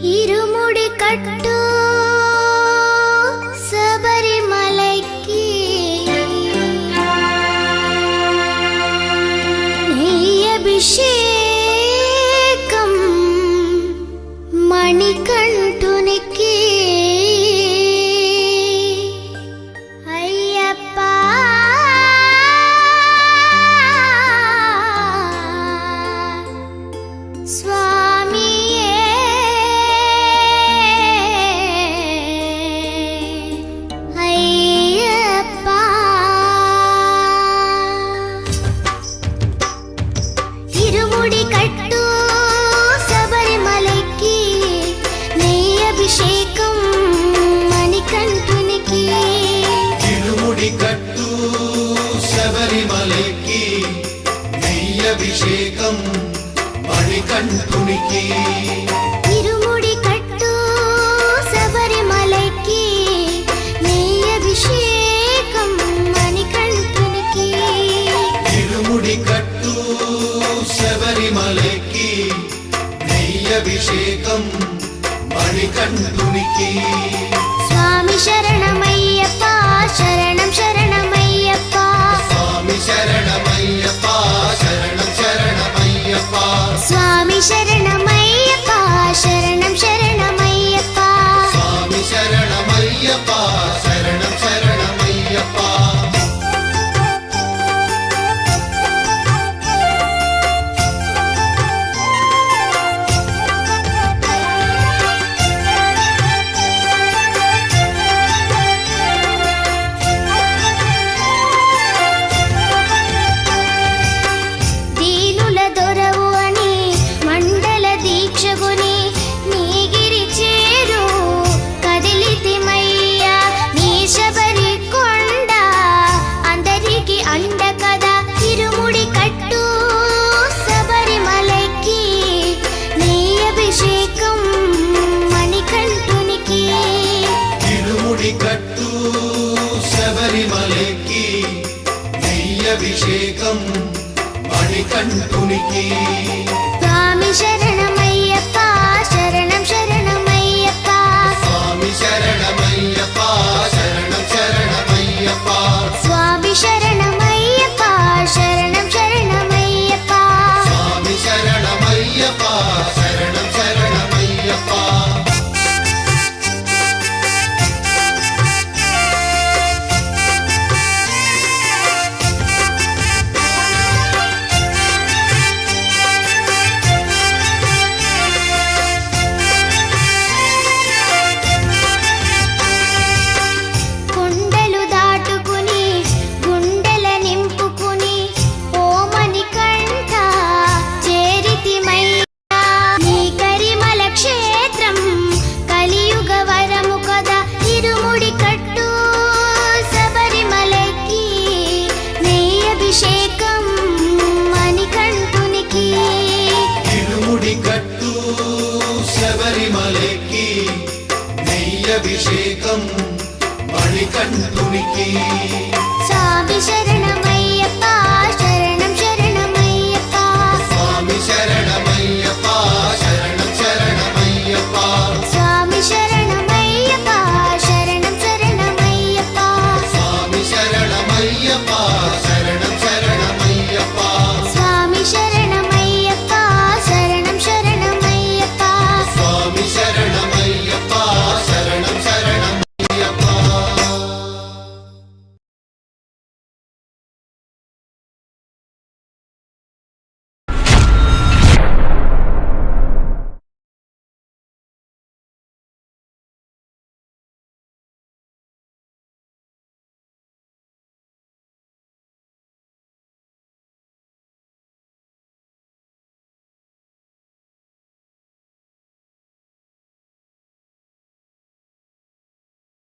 ఇరుముడి కట్టు శబరిమలైకి అభిషేకం మణికంఠునికి అయ్యప్ప స్వామియే అయ్యప్ప ఇరుముడి కట్టు శబరిమలైకి నెయ్యి అభిషేకం మణికంఠునికి ఇరుముడి కట్టు శబరిమలైకి నెయ్యి అభిషేకం మణికంఠునికి ఇరుముడి కట్టు శబరిమలైకి నెయ్యి అభిషేకం మణికంఠునికి ఇరుముడి కట్టు శబరిమలైకి నెయ్యి అభిషేకం మణికంఠునికి స్వామి శరణమయ్యప్ప శరణం శరణమయ్యప్ప స్వామి శరణమయ్యప్ప శరణం శరణమయ్యప్ప స్వామి శరణమయ్యప్ప శరణం శరణమయ్యప్ప స్వామి శరణమయ్యప్ప శరణం శరణమయ్యప్ప దీనుల దొరవు అని మండల దీక్షగుని నీగిరి చేరు కదిలితిమయ్యా నీ శబరి కొండ అందరికి అండ కదా ఇరుముడి కట్టు శబరిమలైకి నీ అభిషేకం మణికంఠునికి ఇరుముడి కట్టు శబరిమలైకి నెయ్యి అభిషేకం మణికంఠునికి స్వామి శరణమయ్యప్ప శరణం శరణమయ్యప్ప స్వామి శరణమయ్యప్ప శరణం శరణమయ్యప్ప స్వామి శరణమయ్యప్ప శరణం శరణమయ్యప్ప స్వామి శరణమయ్యప్ప శరణం శరణమయ్యప్ప కొండలు దాటుకుని గుండెల నింపుకుని ఓ మణికంఠ చేరితిమయ్యా నీ కరిమల క్షేత్రం కలియుగ వరము కదా ఇరుముడి కట్టు శబరిమలైకి నెయ్యి అభిషేకం మణికంఠునికి ఇరుముడి కట్టు శబరిమలైకి నెయ్యి అభిషేకం మణికంఠునికి స్వామి శరణం